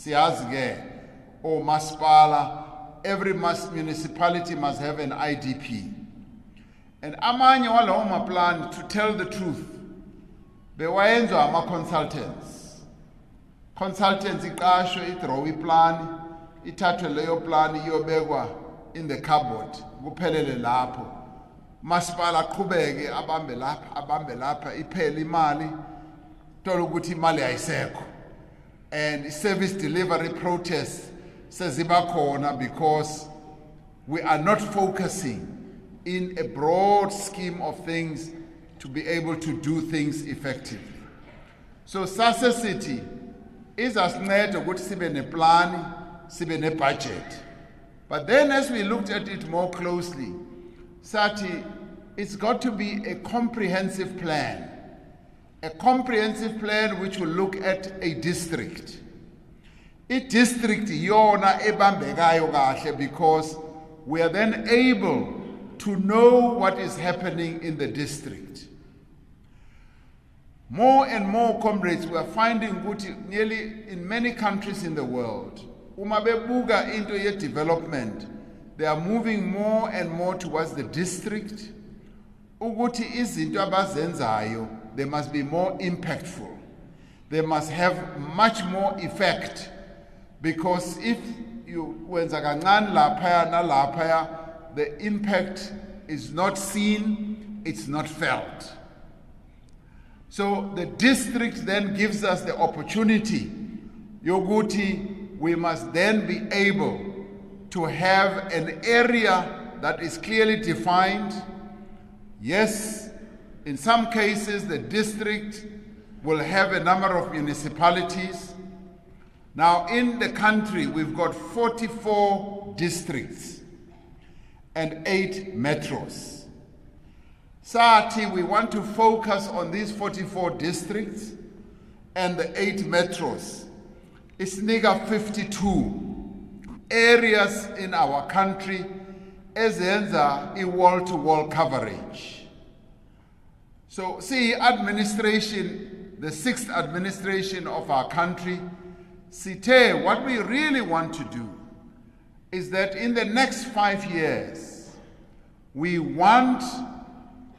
Siyazi ke, or masipala, every municipality must have an IDP. And amanye walawo plan, to tell the truth, bewayenziwa ama-consultants. Consultants iqashwe idraw iplan, ithathwe leyo plan iyobekwa in the cupboard, kuphelele lapho. Masipala aqhubeke abambe lapha iphele imali, thola ukuthi imali ayisekho. And service delivery protests seziba khona because we are not focusing in a broad scheme of things to be able to do things effectively. So SASA City is asinceda ukuthi sibe neplan, sibe nebudget. But then as we looked at it more closely, Sati, it's got to be a comprehensive plan. A comprehensive plan which will look at a district. A district yona ebambekayo kahle, because we are then able to know what is happening in the district. More and more, comrades, we are finding nearly in many countries in the world, uma bebuka into ye development, they are moving more and more towards the district. Ukuthi izinto abazenzayo, they must be more impactful. They must have much more effect, because if you wenza kancane laphaya nalaphaya, the impact is not seen, it's not felt. So the district then gives us the opportunity, yoguti, we must then be able to have an area that is clearly defined. Yes, in some cases the district will have a number of municipalities. Now in the country we've got 44 districts and 8 metros. Sati, we want to focus on these 44 districts and the 8 metros. It's nigga 52 areas in our country ezenza wall-to-wall coverage. So see, administration, the 6th administration of our country, Site, what we really want to do is that in the next 5 years, we want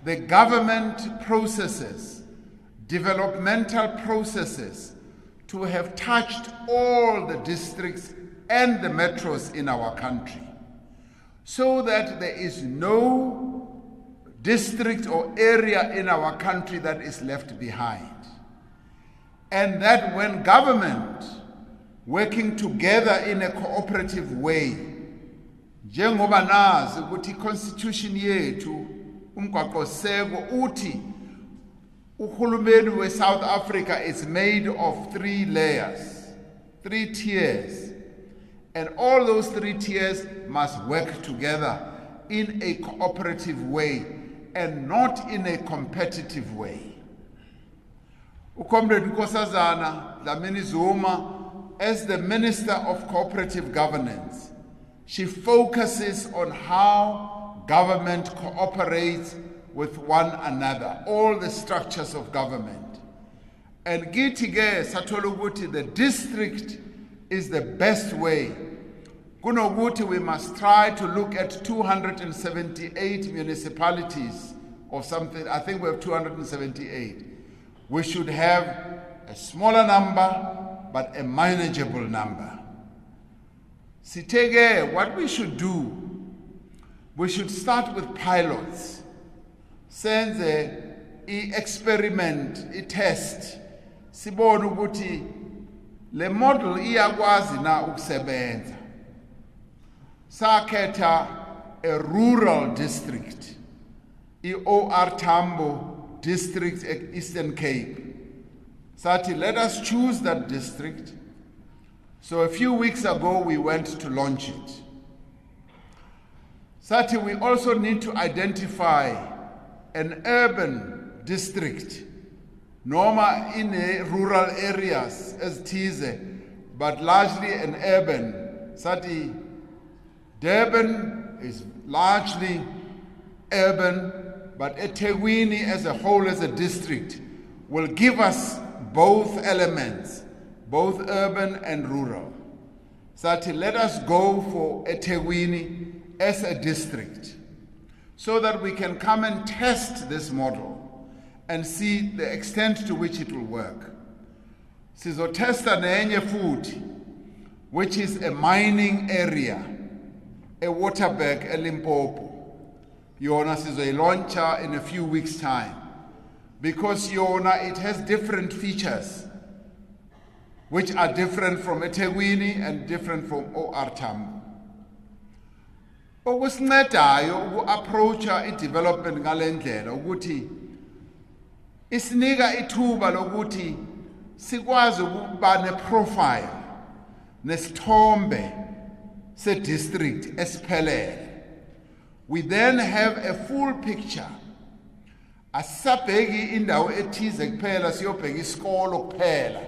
the government processes, developmental processes, to have touched all the districts and the metros in our country, so that there is no district or area in our country that is left behind. And that when government, working together in a cooperative way, njengoba nazi ukuthi constitution yethu umgaqoseko uthi uhulumeni we South Africa is made of 3 layers, 3 tiers, and all those 3 tiers must work together in a cooperative way and not in a competitive way. Ukomrade Nkosazana Dlamini Zuma, as the Minister of Cooperative Governance, she focuses on how government cooperates with one another, all the structures of government. And gitige satoluguti, the district is the best way. Kunoguti, we must try to look at 278 municipalities or something. I think we have 278. We should have a smaller number, but a manageable number. Sitege, what we should do, we should start with pilots. Send the experiment, test. Sibone ukuthi le model iyakwazi na ukusebenza. Sakhetha a rural district, OR Tambo district at Eastern Cape. Sati, let us choose that district. So a few weeks ago, we went to launch it. Sati, we also need to identify an urban district, normal in rural areas as Tize, but largely an urban. Sati, Durban is largely urban, but eThekwini as a whole, as a district, will give us both elements, both urban and rural. Sathi, let us go for eThekwini as a district so that we can come and test this model and see the extent to which it will work. Sizotesta nenye futhi, which is a mining area, a waterberg, a Limpopo. Yona sizoyilauncha in a few weeks' time. Because Yona, it has different features, which are different from eThekwini and different from OR Tambo. Okusincedayo uku-approacha i-development ngale ndlela ukuthi isinika ithuba lokuthi sikwazi ukuba ne-profile nesithombe se-district esiphelele. We then have a full picture. Asisabheki indawo ethize kuphela siyobheka isikolo kuphela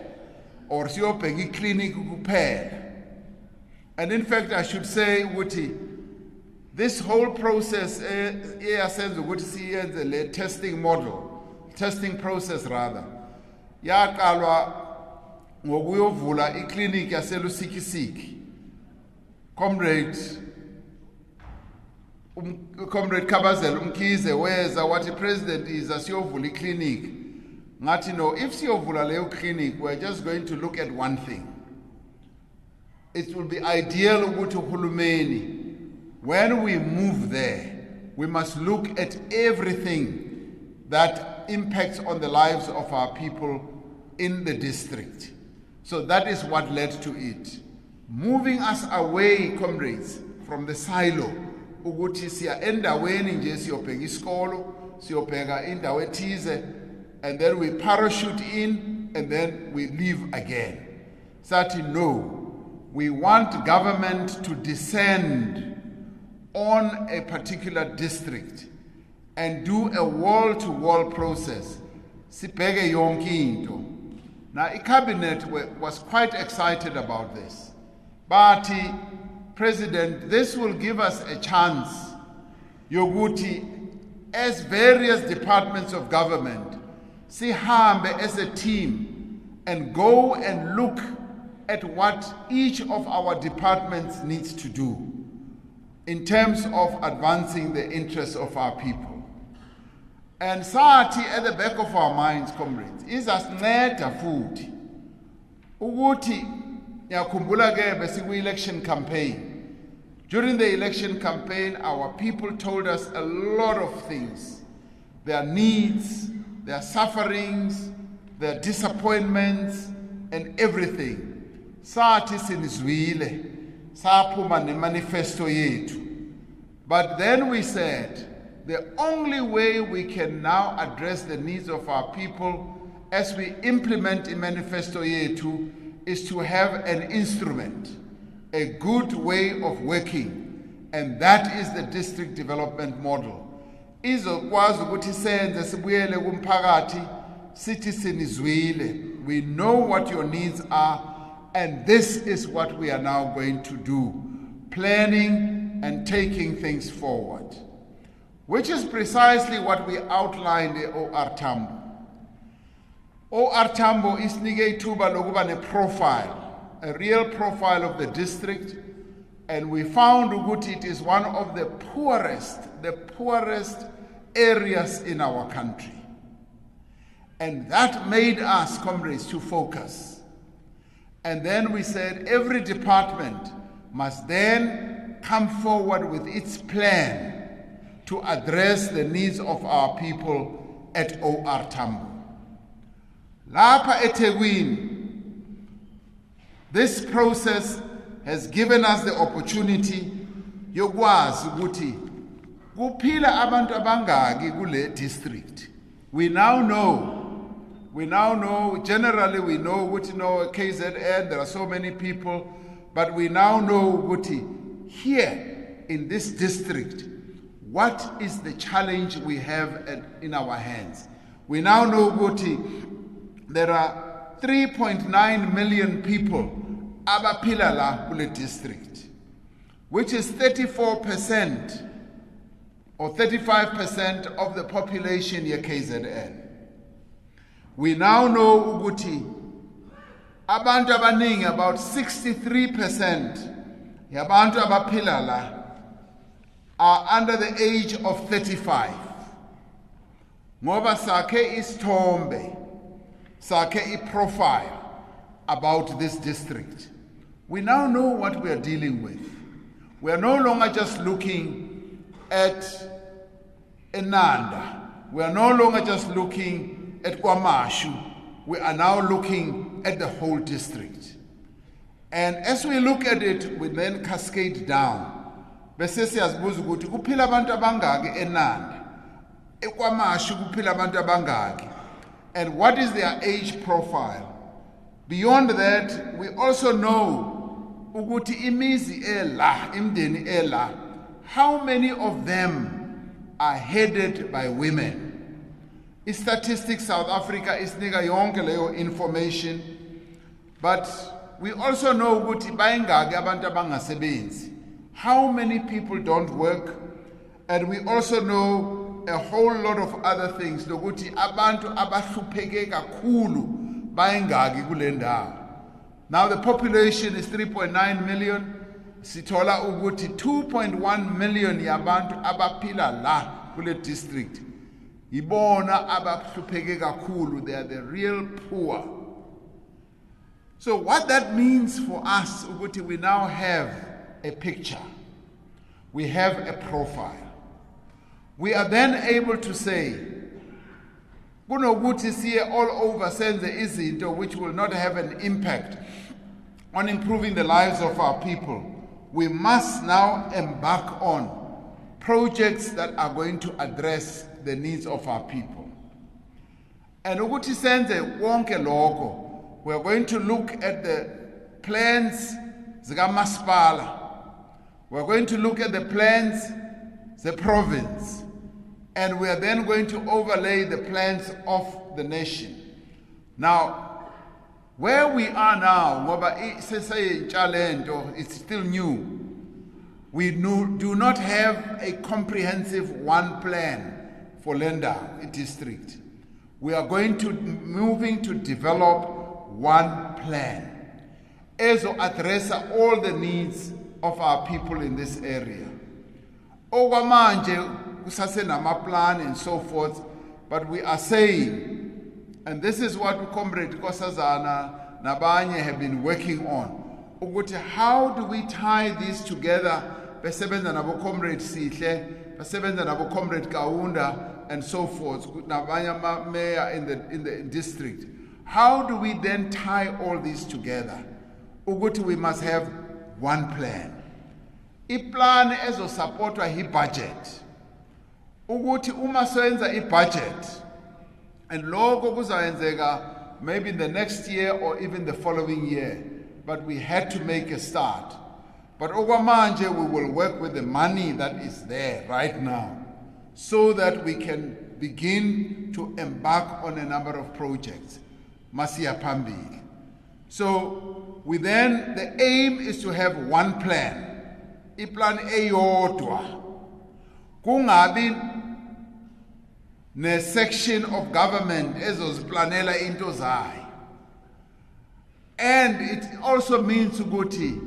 or siyobheka iklinik kuphela. And in fact, I should say ukuthi this whole process eyasenza ukuthi siyenze le testing process rather, yaqalwa ngokuyovula iklinik yaseLusikisiki. Comrade Kabazela Umkhize weza wathi president is asiyovula iklinik. Ngathi no, if siyovula leyo clinic, we're just going to look at one thing. It will be ideal ukuthi uhulumeni, when we move there, we must look at everything that impacts on the lives of our people in the district. So that is what led to it. Moving us away, comrades, from the silo. Ukuthi siya endaweni nje siyobheka isikolo, siyobheka indawo ethize, and then we parachute in and then we leave again. Sathi no, we want government to descend on a particular district and do a wall-to-wall process. Sibheke yonke into. Now, the cabinet was quite excited about this. But, President, this will give us a chance, yokuthi, as various departments of government, sihambe as a team and go and look at what each of our departments needs to do in terms of advancing the interests of our people. And sathi at the back of our minds, comrades, is asinceda futhi ukuthi yakhumbula ke besiku-election campaign. During the election campaign, our people told us a lot of things. Their needs, their sufferings, their disappointments, and everything. Sathi sinizwile, saphuma ne-manifesto yethu. But then we said, the only way we can now address the needs of our people as we implement the manifesto yethu is to have an instrument, a good way of working, and that is the district development model. Izokwazi ukuthi senze sibuyele kumphakathi sithi sinizwile. We know what your needs are, and this is what we are now going to do, planning and taking things forward, which is precisely what we outlined in OR Tambo. OR Tambo isinike ithuba lokuba ne-profile, a real profile of the district, and we found ukuthi it is one of the poorest areas in our country. And that made us, comrades, to focus. And then we said every department must then come forward with its plan to address the needs of our people at OR Tambo. Lapha eThekwini, this process has given us the opportunity yokwazi ukuthi kuphila abantu abangaki kule district. We now know, generally we know ukuthi no KZN, there are so many people, but we now know ukuthi here in this district, what is the challenge we have in our hands. We now know ukuthi there are 3.9 million people abaphila la kule district, which is 34% or 35% of the population ye KZN. We now know ukuthi abantu abaningi, about 63% yabantu abaphila la are under the age of 35. Ngoba sakhe isithombe, sakhe iprofile about this district. We now know what we are dealing with. We are no longer just looking at Enanda. We are no longer just looking at KwaMashu. We are now looking at the whole district. And as we look at it, we then cascade down. Bese siyazibuza ukuthi kuphila abantu abangaki eNanda, eKwaMashu kuphila abantu abangaki, and what is their age profile. Beyond that, we also know ukuthi imizi ela, imndeni ela, how many of them are headed by women. Statistics South Africa isinika yonke leyo information, but we also know ukuthi bayingaki abantu abangasebenzi. How many people don't work? And we also know a whole lot of other things. Lokuthi abantu abahlupheke kakhulu bayingaki kule ndawo. Now the population is 3.9 million. Sithola ukuthi 2.1 million yabantu abaphila la kule district. Ibona abahlupheke kakhulu. They are the real poor. So what that means for us, ukuthi we now have a picture. We have a profile. We are then able to say, kunokuthi siye all over senze izinto which will not have an impact on improving the lives of our people. We must now embark on projects that are going to address the needs of our people. And ukuthi senze wonke lokho, we are going to look at the plans zikamasipala. We are going to look at the plans the province, and we are then going to overlay the plans of the nation. Now, where we are now, ngoba it's still new. We do not have a comprehensive one plan for Lenda district. We are going to moving to develop one plan as to address all the needs of our people in this area. Okwamanje kusase namaplan and so forth, but we are saying, and this is what Comrade Kosazana Nabanye have been working on, ukuthi how do we tie this together? Besebenza nabo Comrade Sihle, besebenza nabo Comrade Kaunda, and so forth. Nabanye mayor in the district. How do we then tie all these together? Ukuthi we must have one plan. Iplan ezosupportwa hi-budget. Ukuthi uma soyenza i-budget, and lokho kuzayenzeka maybe in the next year or even the following year, but we had to make a start. But okwamanje we will work with the money that is there right now so that we can begin to embark on a number of projects. Masiya phambili. So the aim is to have one plan. Iplan eyodwa. Kungabi ne section of government ezoziplanela into zayo. And it also means ukuthi,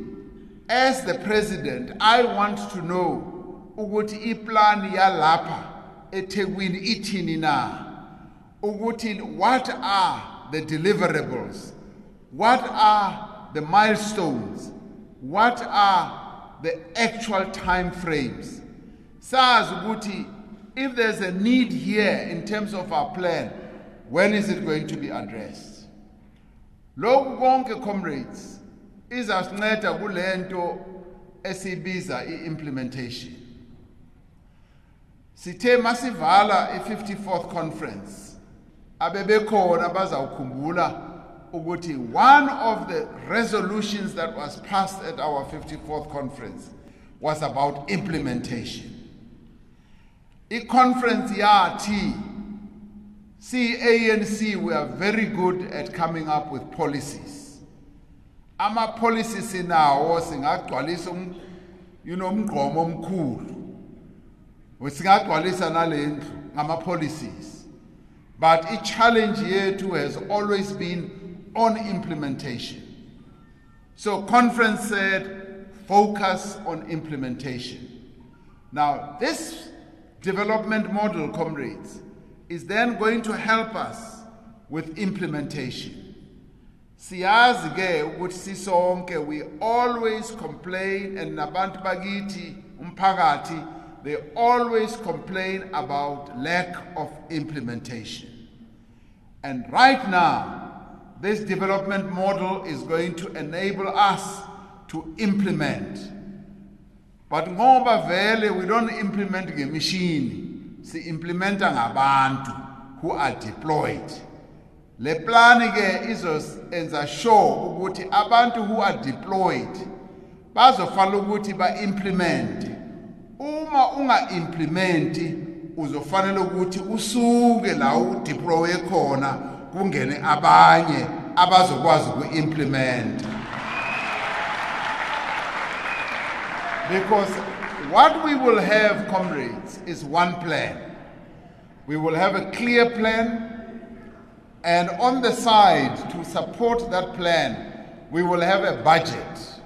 as the president, I want to know ukuthi iplan yalapha eThekwini ithini na. Ukuthi what are the deliverables? What are the milestones? What are the actual time frames? Sazi ukuthi if there's a need here in terms of our plan, when is it going to be addressed? Lokhu konke, comrades, izasinceda kulento esibiza i-implementation. Sithe masivala i-54th conference, abebekhona bazawukhumbula ukuthi one of the resolutions that was passed at our 54th conference was about implementation. I-conference yathi, ANC, we are very good at coming up with policies. Ama policies sinawo singagcwalisa umgqomo omkhulu. Singagcwalisa nalendlu ngama policies. But a challenge yethu has always been on implementation. So conference said, focus on implementation. Now, this development model, comrades, is then going to help us with implementation. Siyazi ke ukuthi sisonke, we always complain, and nabantu bakithi umphakathi, they always complain about lack of implementation. And right now, this development model is going to enable us to implement. But ngoba vele we don't implement ngemishini, si implementa ngabantu who are deployed. Le plan ke izoenza sure ukuthi abantu who are deployed bazofala ukuthi ba-implement. Uma unga-implementi uzofanele ukuthi usuke la udeploye khona kungene abanye abazokwazi uku-implement. Because what we will have, comrades, is one plan. We will have a clear plan, and on the side, to support that plan, we will have a budget.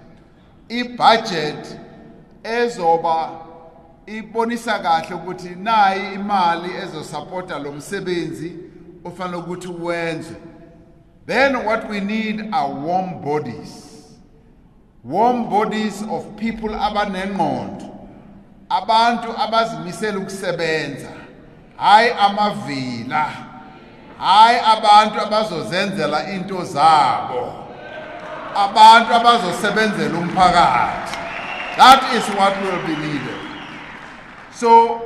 I-budget ezoba ibonisa kahle ukuthi nayi imali ezosupporta lo msebenzi ofanele ukuthi uwenze. Then what we need are warm bodies. Warm bodies of people abanengqondo, abantu abazimisela ukusebenza, hayi amavila, hayi abantu abazozenzela into zabo, abantu abazosebenzela umphakathi. That is what will be needed. So,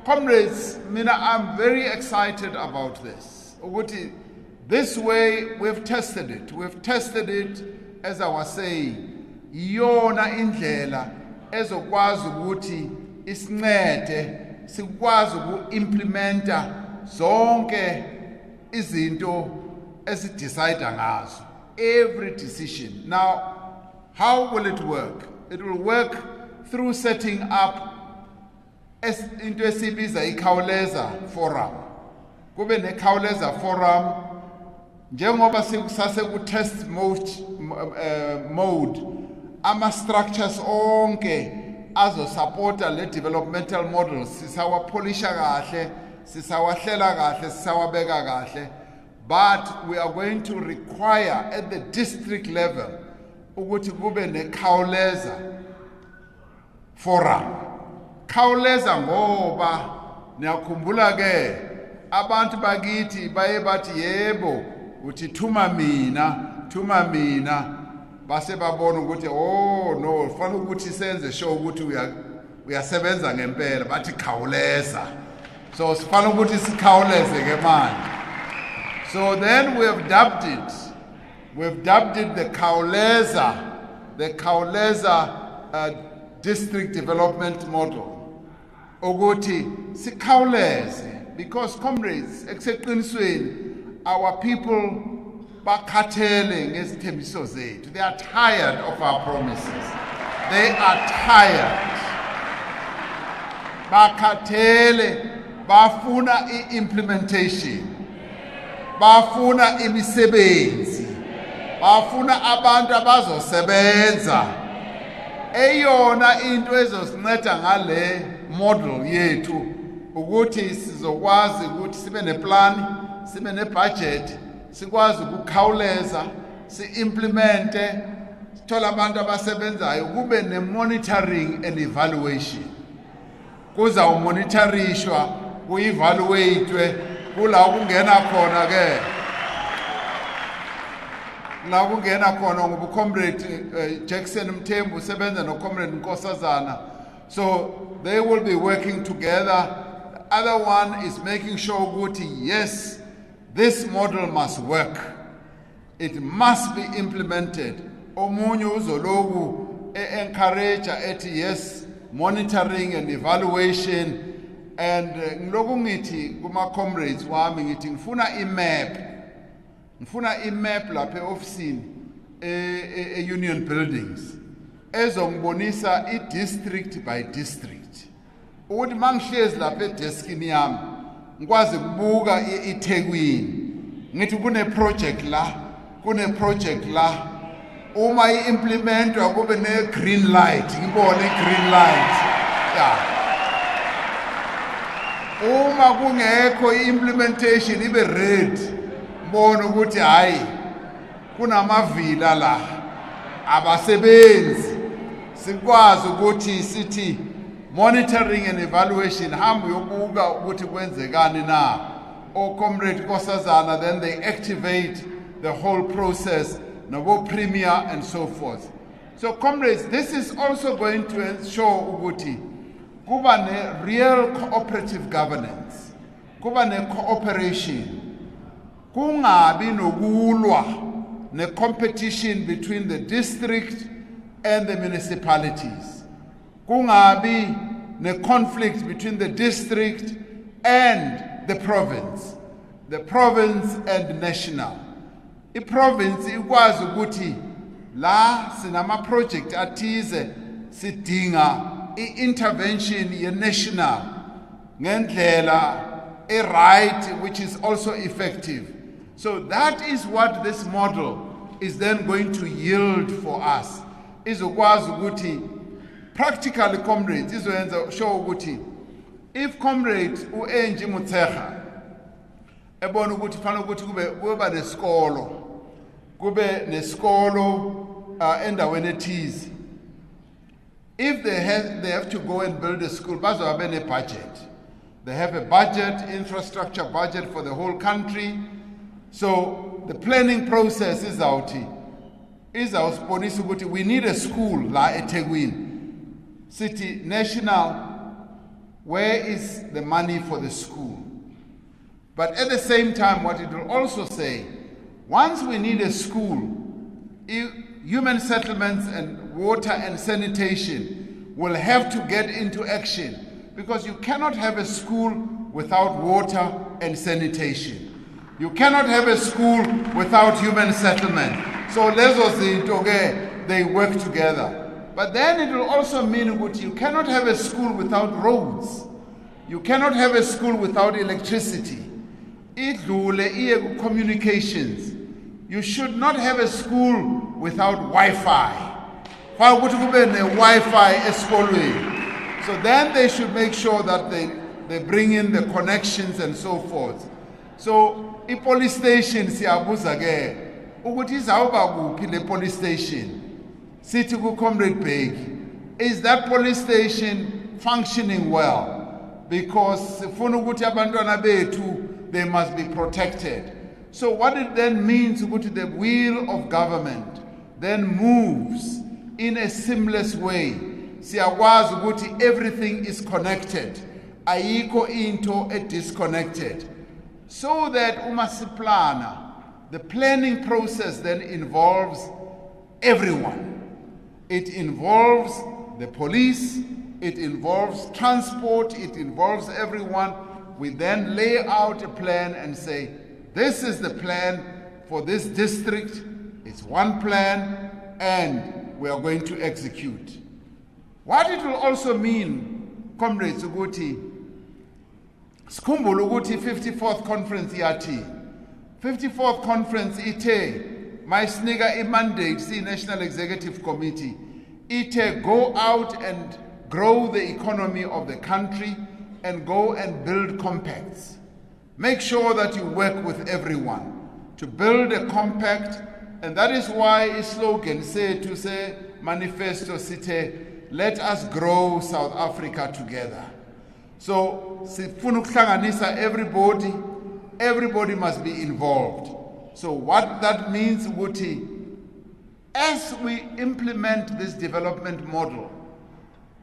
comrades, I'm very excited about this. This way, we've tested it. We've tested it, as I was saying, yona indlela ezokwazi ukuthi isincede sikwazi uku-implementa zonke izinto esidecide ngazo. Every decision. Now, how will it work? It will work through setting up into esibiza ikhawuleza forum. Kube nekhawuleza forum njengoba sikusase ku-test mode, ama structures onke azosupporta le developmental models sisawapolisha kahle, sisawahlela kahle, sisawabeka kahle. But we are going to require at the district level ukuthi kube nekhawuleza forum. Khawuleza ngoba niyakhumbula ke abantu bakithi baye bathi yebo uthi thuma mina base babona ukuthi oh no fanele ukuthi senze sure ukuthi uyasebenza ngempela bathi khawuleza. So sifanele ukuthi sikhawuleze ke manje. So then we have dubbed it the Khawuleza district development model. Ukuthi sikhawuleze, because comrades, eseqinisweni our people bakhathele ngezithembiso zethu. They are tired of our promises. They are tired. Bakhathele, bafuna i-implementation. Bafuna imisebenzi. Bafuna abantu abazosebenza. Eyona into ezosinceda ngale model yethu ukuthi sizokwazi ukuthi sibe neplan, sibe nebudget, sikwazi ukukhawuleza, si-implemente, sithola abantu abasebenzayo, kube ne-monitoring and evaluation. Kuza umonitorishwa, ku-evaluatwe, kula kungena khona ke. La kungena khona ngoba comrade Jackson Mthembu usebenza no comrade Nkosazana. So they will be working together. The other one is making sure ukuthi yes, this model must work. It must be implemented. Omunye uzoloku encourage ethi yes, monitoring and evaluation. And ngiloku ngithi kuma comrades wami ngithi ngifuna i-map lapha e-ofisini e-union buildings ezongibonisa i-district by district ukuthi mangihlezi lapha edeskini yami ngikwazi ukubuka eThekwini ngithi kune project la kune project la uma i-implementwa kube ne-green light, ngibone green light. Yeah. Uma kungekho i-implementation ibe red, mbona ukuthi hayi kunamavila la abasebenzi, sikwazi ukuthi sithi monitoring and evaluation hambe yobuka ukuthi kwenzekani na. Or Comrade Kosazana, then they activate the whole process, Novo Premier and so forth. So comrades, this is also going to ensure ukuthi kuba ne real cooperative governance, kuba ne cooperation, kungabi nokulwa ne competition between the district and the municipalities, kungabi ne conflict between the district and the province and national. The province ikwazi ukuthi la sinama project athize sidinga i-intervention ye-national ngendlela right, which is also effective. So that is what this model is then going to yield for us. Izokwazi ukuthi practically, comrades, izoyenza show ukuthi if comrade u-Angie Mutsecha ebona ukuthi fanele ukuthi kube nesikolo, kube nesikolo endaweni ethize, if they have to go and build a school, bazoba ne budget. They have a budget, infrastructure budget for the whole country. So the planning process is out. We need a school la eThekwini city national. Where is the money for the school? But at the same time, what it will also say, once we need a school, human settlements and water and sanitation will have to get into action, because you cannot have a school without water and sanitation. You cannot have a school without human settlement. So they work together. But then it will also mean that you cannot have a school without roads. You cannot have a school without electricity. Communications. You should not have a school without Wi-Fi. So then they should make sure that they bring in the connections and so forth. So a police station the police station. City Comrade Beg, is that police station functioning well? Because they must be protected. So what it then means, the wheel of government then moves in a seamless way. Everything is connected. Ayiko into a disconnected. So that umasiplana, the planning process then involves everyone. It involves the police, it involves transport, it involves everyone. We then lay out a plan and say, this is the plan for this district, it's one plan, and we are going to execute. What it will also mean, comrades, Uguti, Skumbulu Uguti 54th conference yati, 54th conference ite, my sniga a mandate, the National Executive Committee, ite go out and grow the economy of the country and go and build compacts. Make sure that you work with everyone to build a compact, and that is why a slogan say manifesto cite, let us grow South Africa together. So sifuna ukuhlanganisa everybody must be involved. So what that means, Wuti, as we implement this development model,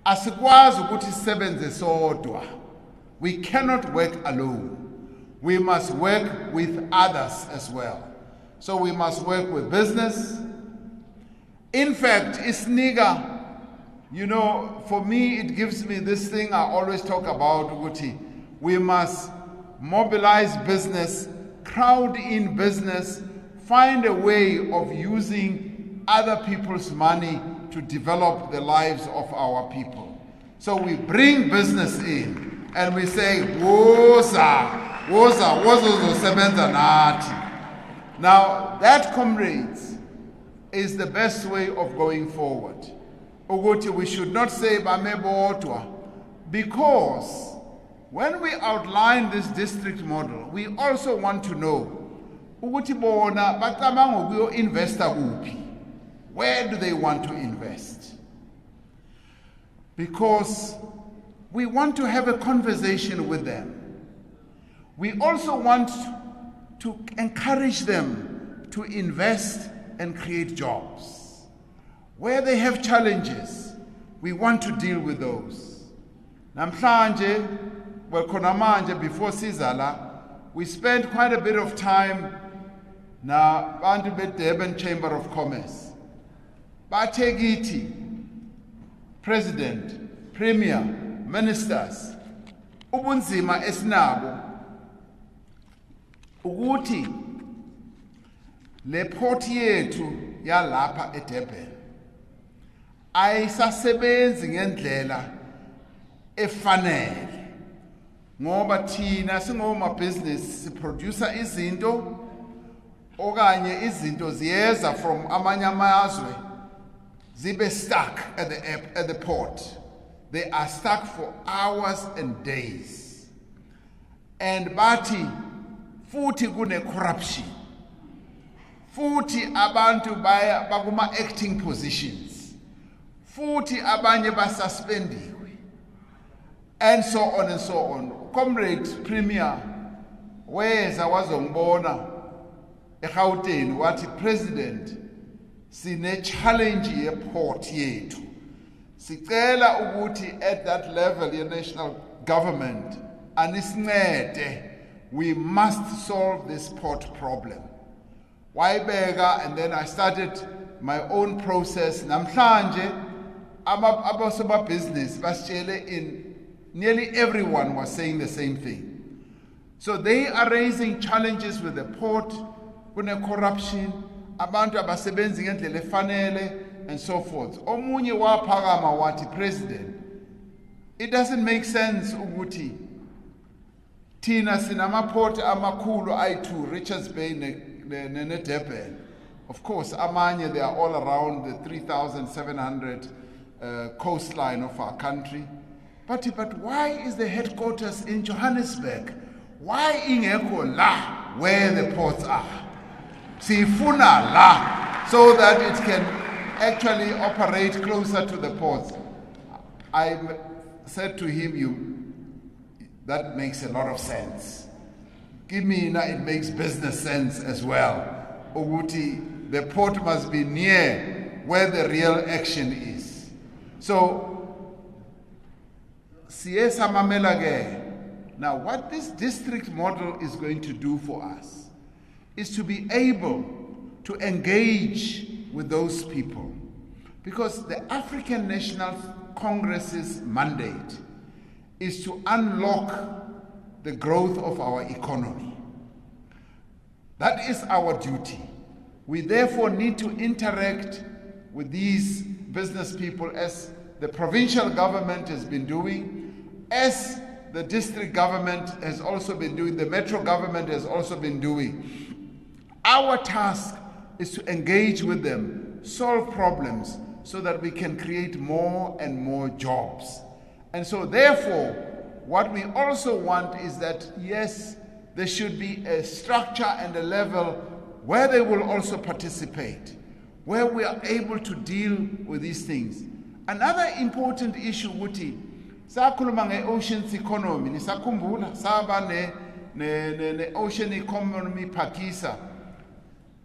asikwazi ukuthi sisebenze sodwa. We cannot work alone. We must work with others as well. So we must work with business. In fact, isniga, for me, it gives me this thing I always talk about, Wuti. We must mobilize business, crowd in business, find a way of using other people's money to develop the lives of our people. So we bring business in and we say, woza zosebenza nathi. Now, that, comrades, is the best way of going forward. Ukuthi, we should not say bame bodwa, because when we outline this district model, we also want to know ukuthi bona bacabanga ukuyo investor kuphi. Where do they want to invest? Because we want to have a conversation with them. We also want to encourage them to invest and create jobs. Where they have challenges, we want to deal with those. Namhlanje, well, khona manje, before sizala, we spent quite a bit of time na bantu be-Durban Chamber of Commerce. Bathekithi, President, Premier, Ministers, ubunzima esinabo ukuthi le port yethu yalapha eDurban ayisasebenzi ngendlela efanele, ngoba thina singoma business siproducer izinto okanye izinto ziyeza from amanye amazwe zibe stuck at the port. They are stuck for hours and days. And bathi futhi kune corruption. Futhi abantu baya bakuma acting positions. Futhi abanye basuspendiwe. And so on and so on. Comrade Premier weza wazongibona eGauteng wathi, President, sine challenge ye-port yethu. Sicela ukuthi at that level your national government anisincede, we must solve this port problem. Wayibeka, and then I started my own process. Namhlanje abasoba business basitshele in nearly everyone was saying the same thing. So they are raising challenges with the port, kune corruption, abantu abasebenzi ngendlela efanele, and so forth. Omunye waphakama wathi, President, it doesn't make sense ukuthi thina sinamaport amakhulu ayi-2, Richards Bay ne Durban. Of course, amanye, they are all around the 3,700 coastline of our country. But why is the headquarters in Johannesburg? Why ingekho la where the ports are? Sifuna la, so that it can actually operate closer to the ports. I said to him, that makes a lot of sense. Give me, it makes business sense as well. Uguti, the port must be near where the real action is. So, siesa mamelage. Now, what this district model is going to do for us is to be able to engage with those people. Because the African National Congress's mandate is to unlock the growth of our economy. That is our duty. We therefore need to interact with these business people as the provincial government has been doing, as the district government has also been doing, the metro government has also been doing. Our task is to engage with them, solve problems, so that we can create more and more jobs. And so therefore, what we also want is that, yes, there should be a structure and a level where they will also participate, where we are able to deal with these things. Another important issue, Wuti, sakhuluma nge-oceans economy, nisakhumbula saba ne ocean economy phakisa.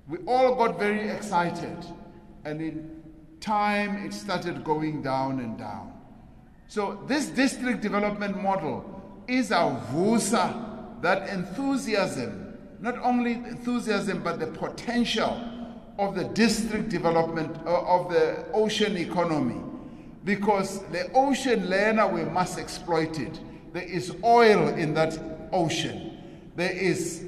We all got very excited, and in time it started going down and down. So this district development model is our vusa, that enthusiasm, not only enthusiasm, but the potential of the district development of the ocean economy. Because the ocean, Lena, we must exploit it. There is oil in that ocean. There is,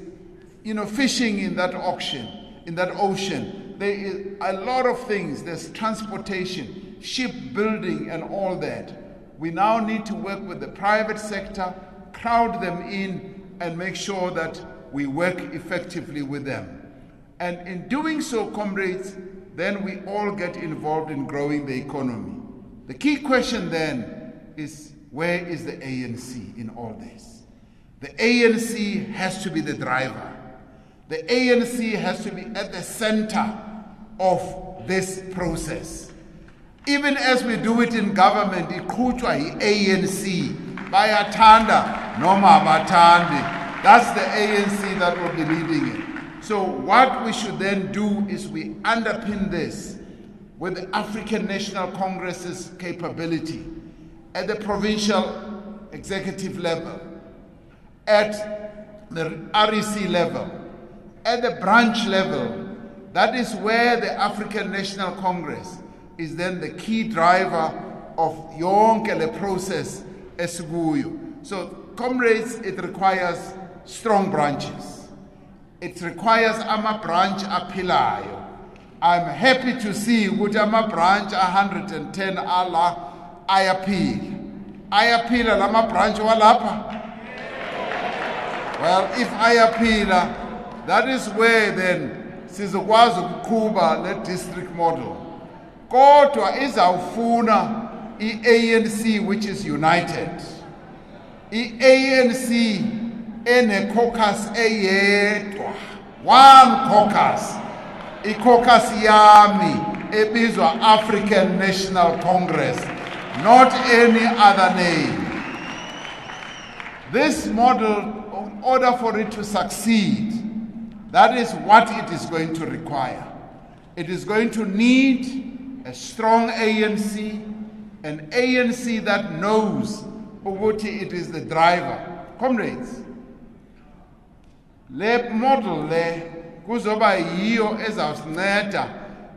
fishing in that ocean. There is a lot of things. There's transportation, shipbuilding, and all that. We now need to work with the private sector, crowd them in, and make sure that we work effectively with them. And in doing so, comrades, then we all get involved in growing the economy. The key question then is, where is the ANC in all this? The ANC has to be the driver. The ANC has to be at the center of this process. Even as we do it in government, iqhutshwa yi-ANC, bayathanda noma abathandi. That's the ANC that will be leading it. So what we should then do is we underpin this with the African National Congress's capability at the provincial executive level, at the REC level, at the branch level. That is where the African National Congress is then the key driver of yonke le process esikuyo. So, comrades, it requires strong branches. It requires ama-branch aphilayo. I'm happy to see ukuthi ama-branch 110 ala ayaphila lama-branch walapha. Well, if ayaphila, that is where then sizokwazi ukuqhuba le district model. Kodwa izawufuna i-ANC which is united. I-ANC ene caucus eyedwa, one caucus, i-caucus yami ebizwa African National Congress, not any other name. This model, in order for it to succeed, that is what it is going to require. It is going to need a strong ANC, an ANC that knows ukuthi it is the driver. Comrades, le model le kuzoba yiyo ezawusinceda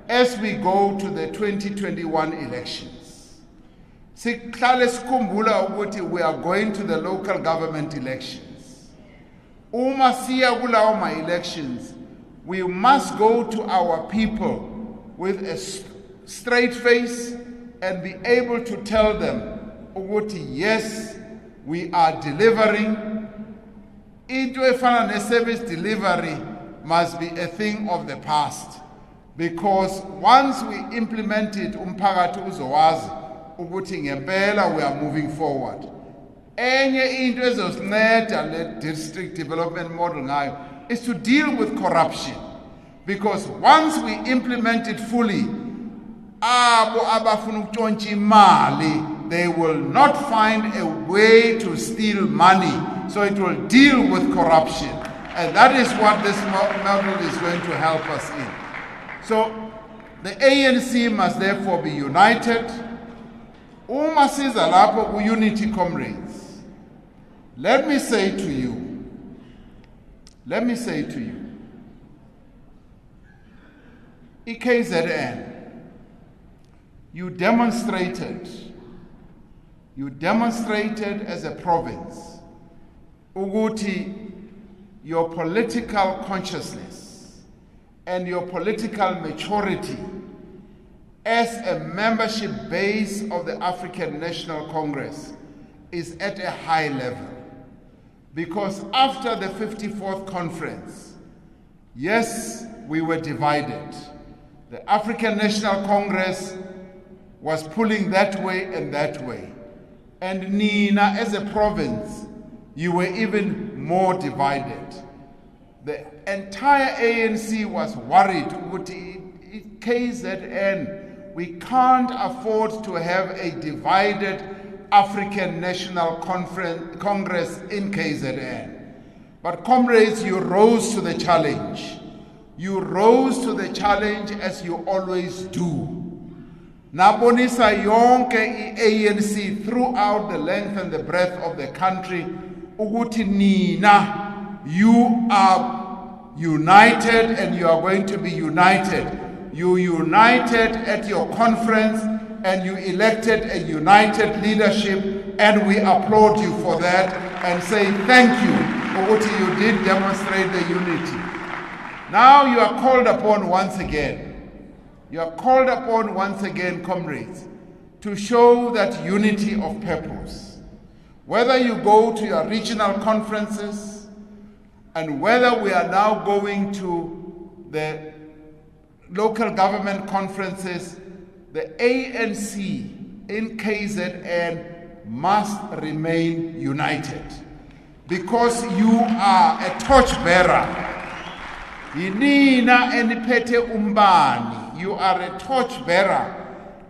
as we go to the 2021 elections. Sihlale sikhumbula ukuthi we are going to the local government elections. Uma siya kulawo ma elections, we must go to our people with a straight face and be able to tell them ukuthi yes, we are delivering. Into efana ne-service delivery must be a thing of the past, because once we implement it, umphakathi uzowazi ukuthi ngempela we are moving forward. Enye into ezosinceda le district development model ngayo is to deal with corruption, because once we implement it fully, abo abafuna ukutshontsha imali, they will not find a way to steal money. So it will deal with corruption. And that is what this model is going to help us in. So the ANC must therefore be united. Uma siza lapho unity, comrades. Let me say to you, KZN, you demonstrated as a province ukuthi your political consciousness and your political maturity as a membership base of the African National Congress is at a high level. Because after the 54th conference, yes, we were divided. The African National Congress was pulling that way and that way. And Nina, as a province, you were even more divided. The entire ANC was worried with KZN. We can't afford to have a divided African National Congress in KZN. But comrades, you rose to the challenge. You rose to the challenge as you always do. Nabonisa yonke ANC throughout the length and the breadth of the country. Ukuthi nina, you are united and you are going to be united. You united at your conference and you elected a united leadership, and we applaud you for that and say thank you for what you did demonstrate the unity. Now you are called upon once again. You are called upon once again, comrades, to show that unity of purpose. Whether you go to your regional conferences and whether we are now going to the local government conferences, the ANC in KZN must remain united, because you are a torchbearer. Yinina eniphethe umbani. You are a torchbearer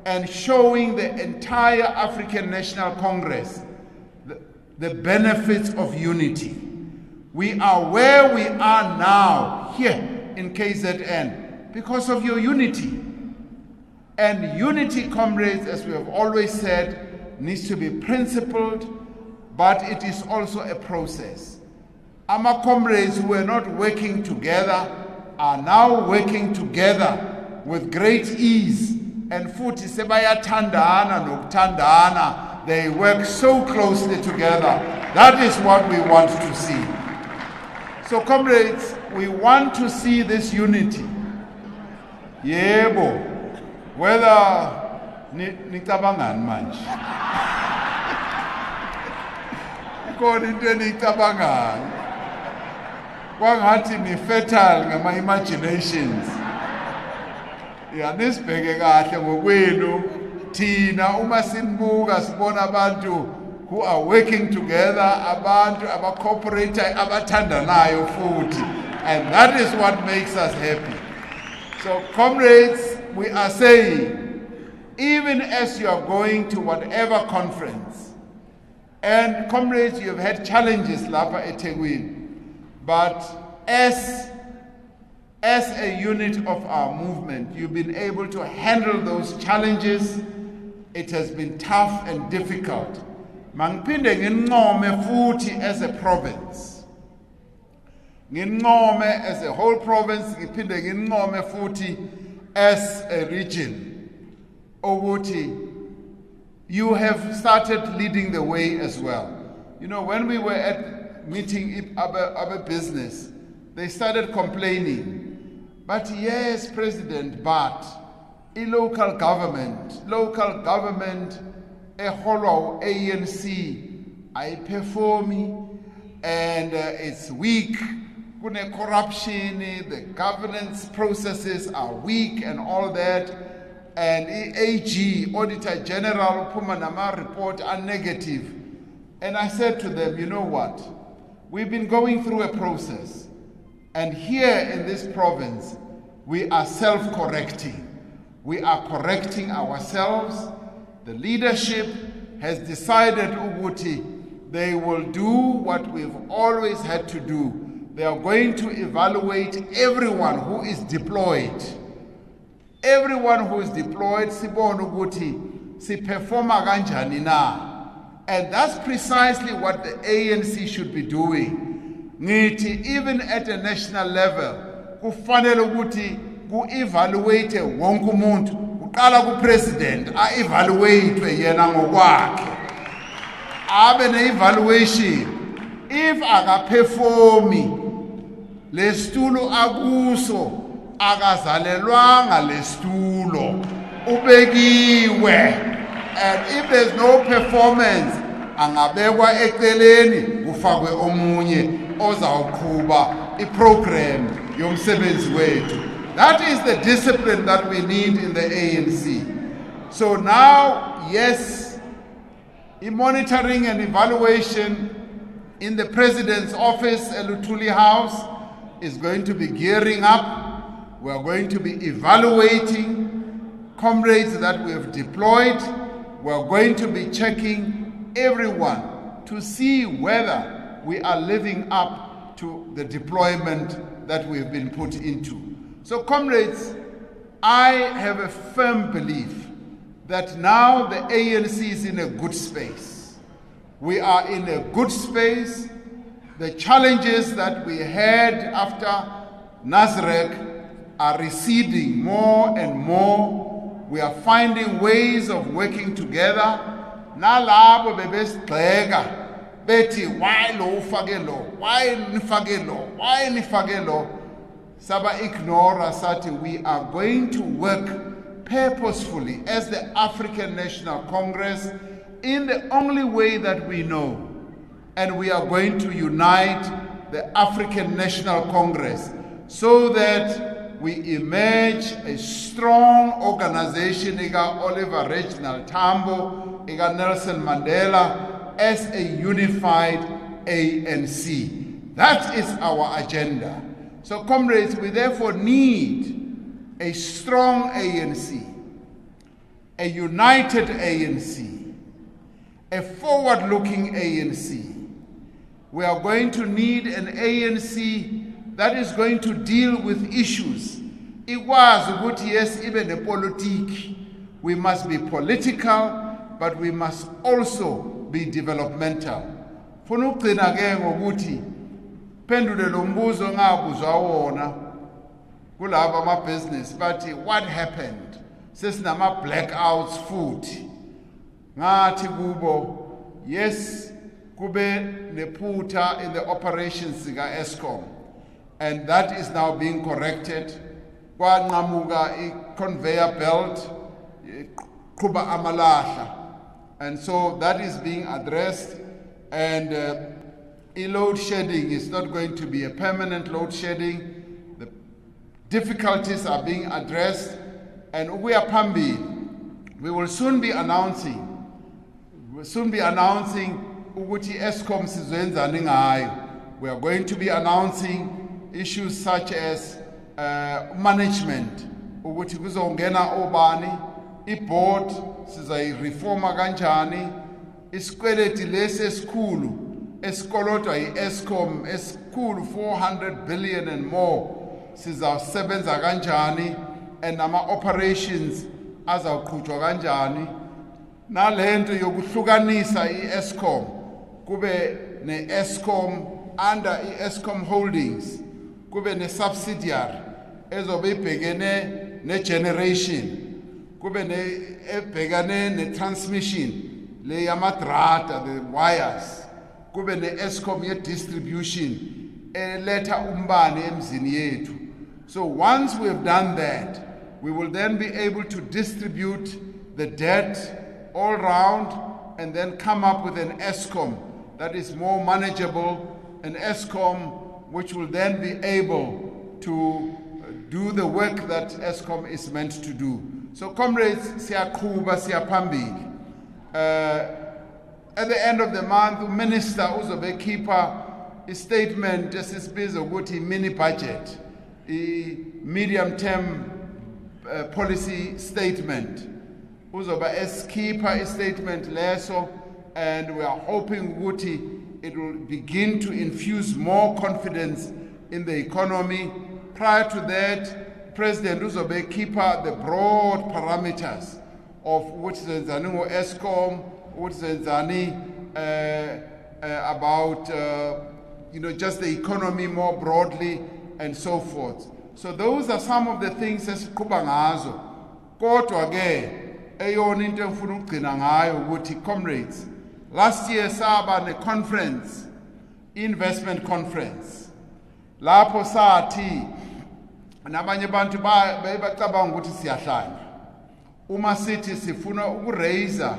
and showing the entire African National Congress the benefits of unity. We are where we are now, here in KZN, because of your unity. And unity, comrades, as we have always said, needs to be principled, but it is also a process. Our comrades who were not working together are now working together with great ease. And futhi sebayathandana nokuthandana, they work so closely together. That is what we want to see. So comrades, we want to see this unity. Yebo, whether nicabangani manje. Ikhona into enicabangayo. Kwangathi ni fertile ngama imaginations. Nisibheke kahle ngokwenu thina uma sinibuka sibona abantu who are working together, abantu aba-cooperate abathandanayo futhi, and that is what makes us happy. So comrades, we are saying, even as you are going to whatever conference, and comrades, you have had challenges lapha eThekwini, but as a unit of our movement, you've been able to handle those challenges. It has been tough and difficult. Mangiphinde ngincome futhi as a province. Ngincome as a whole province, ngiphinde ngincome futhi as a region. Ukuthi, you have started leading the way as well. You know, when we were at meeting other business, they started complaining. But yes, President, but local government, a hollow ANC, I perform, and it's weak. Kune corruption, the governance processes are weak and all that. And AG, Auditor General, Pumanama report are negative. And I said to them, you know what? We've been going through a process. And here in this province, we are self-correcting. We are correcting ourselves. The leadership has decided, Uguti, they will do what we've always had to do. They are going to evaluate everyone who is deployed. Everyone who is deployed, Sibon Uguti, si performa kanjani na. And that's precisely what the ANC should be doing. Ngithi, even at a national level, kufanele ukuthi ku-evaluate wonke umuntu, kuqala ku-president, a-evaluate yena ngokwakhe. Abe ne-evaluation. If akaperformi, le situlo akuso, akazalelwanga le situlo, ubekiwe. And if there's no performance, angabekwa eceleni, kufakwe omunye ozawuqhuba iprogram yomsebenzi wethu. That is the discipline that we need in the ANC. So now, yes, monitoring and evaluation in the President's office, Elutuli House, is going to be gearing up. We are going to be evaluating comrades that we have deployed. We are going to be checking everyone to see whether we are living up to the deployment that we've been put into. So comrades, I have a firm belief that now the ANC is in a good space. We are in a good space. The challenges that we had after Nasrec are receding more and more. We are finding ways of working together. Nalabo bebesigxeka bethi why lo ufake lo, why nifake lo, why nifake lo. Saba ignora sati, we are going to work purposefully as the African National Congress in the only way that we know. And we are going to unite the African National Congress so that we emerge a strong organization, Oliver Reginald Tambo, Nelson Mandela, as a unified ANC. That is our agenda. So, comrades, we therefore need a strong ANC, a united ANC, a forward-looking ANC. We are going to need an ANC that is going to deal with issues. It was good, yes, even the politique. We must be political, but we must also be developmental. Funa ukugcina ke ngokuthi pendule lo mbuzo ngabuzwa wona kulabo ama-business bathi what happened sesinama blackouts futhi ngathi kubo yes kube nephutha in the operations ka Eskom, and that is now being corrected. Kwanqamuka i-conveyor belt qhuba amalahla, and so that is being addressed. And load shedding is not going to be a permanent load shedding. The difficulties are being addressed, and we are pambi. We will soon be announcing ukuthi Eskom sizwenzani ngayo. We are going to be announcing issues such as management, ukuthi kuzongena obani, i-board sizayireforma kanjani, isikweleti lesi esikhulu esikolotwa yi-Eskom esikhulu 400 billion and more sizawusebenza kanjani, and nama-operations azawuqhutshwa kanjani. Nalento yokuhlukanisa i-Eskom kube ne-Eskom under i-Eskom Holdings, kube ne-subsidiary ezobe ibhekene ne-generation, kube ebhekane ne-transmission le yamadrata, the wires, kube ne-Eskom ye-distribution eletha umbane emzini yethu. So once we have done that, we will then be able to distribute the debt all round and then come up with an Eskom that is more manageable, an Eskom which will then be able to do the work that Eskom is meant to do. So comrades, siyaqhuba siyaphambili. At the end of the month, the minister uzobe khipha a statement esisibiza ukuthi mini budget, a medium term policy statement. Uzoba eskipa a statement leso, and we are hoping ukuthi it will begin to infuse more confidence in the economy. Prior to that, President uzobe khipha the broad parameters of which zenzani ngo Eskom, which zenzani about just the economy more broadly and so forth. So those are some of the things esiqhuba ngazo. Kodwa ke eyona into engifuna ukugcina ngayo ukuthi comrades, last year saba ne conference, investment conference, lapho sathi nabanye abantu bacabanga ukuthi siyahlanya. Uma sithi sifuna ukuraise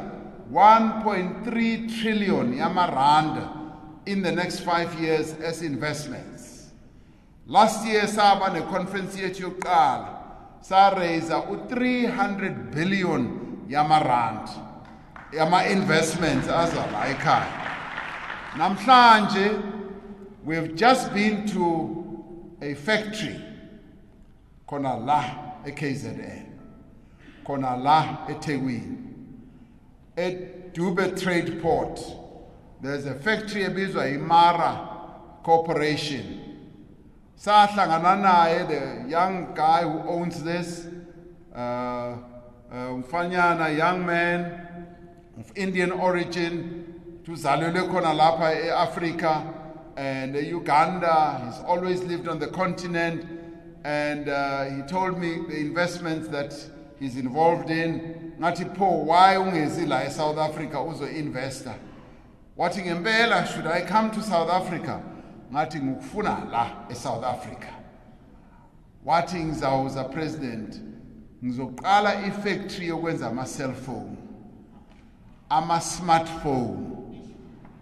1.3 trillion yamarand in the next 5 years as investments. Last year saba ne conference yethu yokuqala sa raise 300 billion yamarand yama investments azala ekhaya. Namhlanje we've just been to a factory khona la eKZN, khona la eThekwini, at Dube Trade Port. There's a factory ebizwa iMara Corporation. Sahlangana naye, the young guy who owns this, umfanyana, young man of Indian origin, tuzalelwe khona lapha eAfrica and Uganda. He's always lived on the continent, and he told me the investments that he's involved in. Ngathi pho, why ungezi la eSouth Africa uzo investor? Wathi ngempela, should I come to South Africa? Ngathi ngukufuna la eSouth Africa. Wathi ngizawuza president, ngizoqala ifactory yokwenza ama-cellphone, ama-smartphone,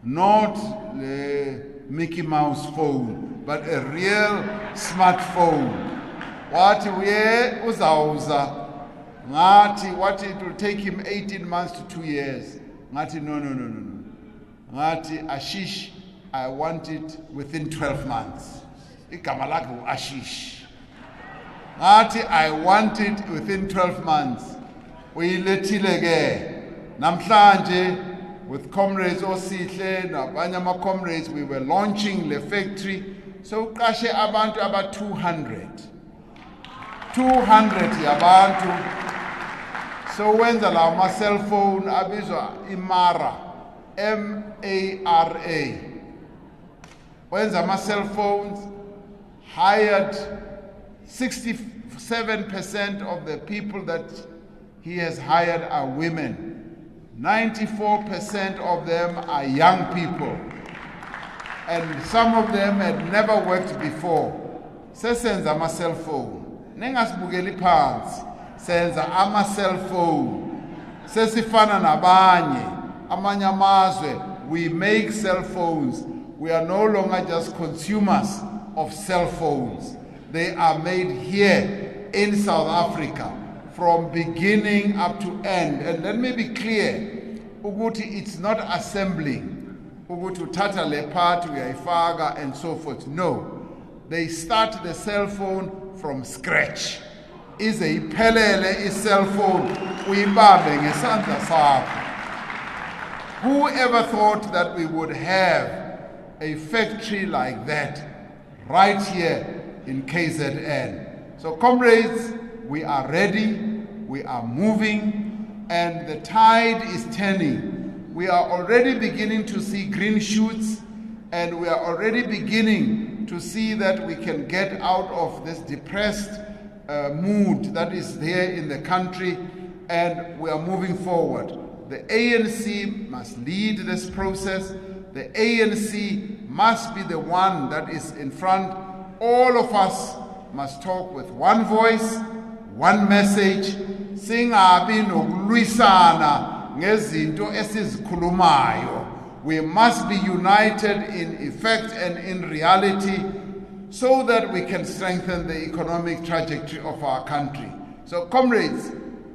not the Mickey Mouse phone, but a real smartphone. wathi uye uzawuza ngathi wathi it will take him 18 months to 2 years. Ngathi no. Ngathi Ashish, I want it within 12 months. Igama lakhe uAshish. Ngathi I want it within 12 months. Uyilethile ke namhlanje with comrades Osihle nabanye ama comrades, we were launching the factory. So uqashe abantu aba 200 yabantu. So wenza la ma cell phone abizwa imara, MARA. Wenza ma cell phones, hired 67% of the people that he has hired are women. 94% of them are young people. And some of them had never worked before. Sesenza ama cell phone. Nengasibukeli phansi. Senza ama cell phone. Sesifana nabanye. Amanye amazwe, we make cell phones. We are no longer just consumers of cell phones. They are made here in South Africa from beginning up to end. And let me be clear, ukuthi it's not assembling. Ukuthi uthatha le part uyayifaka and so forth. No. They start the cell phone from scratch. Ize iphelele i-cell phone uyibambe ngesandla sakho. Whoever thought that we would have a factory like that right here in KZN? So comrades, we are ready, we are moving, and the tide is turning. We are already beginning to see green shoots, and we are already beginning to see that we can get out of this depressed mood that is there in the country, and we are moving forward. The ANC must lead this process. The ANC must be the one that is in front. All of us must talk with one voice, one message. Singabi nokulwisana ngezinto esizikhulumayo. We must be united in effect and in reality so that we can strengthen the economic trajectory of our country. So comrades,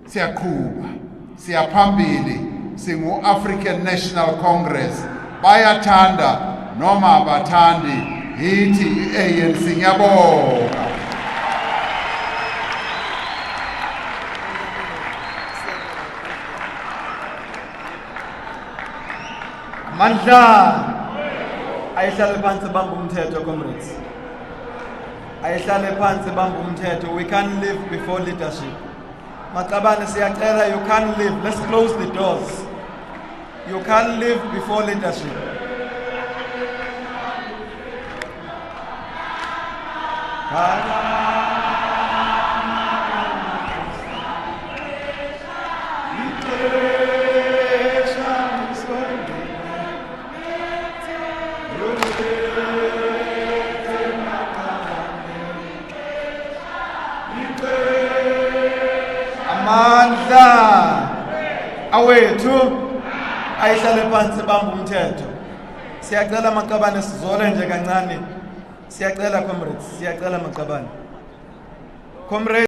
siyaqhuba, siyaphambili, singu African National Congress. Bayathanda noma bathandi, hithi ANC ngiyabonga. Mandla ayihlale phansi bamba umthetho comrades. Ayihlale phansi bamba umthetho. We can't live before leadership. Maqabane siyacela, you can't live. Let's close the doors. You can't live before leadership. Amandla awethu ayihlale phansi bamba umthetho. Siyacela maqabane sizole nje kancane. Siyacela comrades, siyacela maqabane. Comrades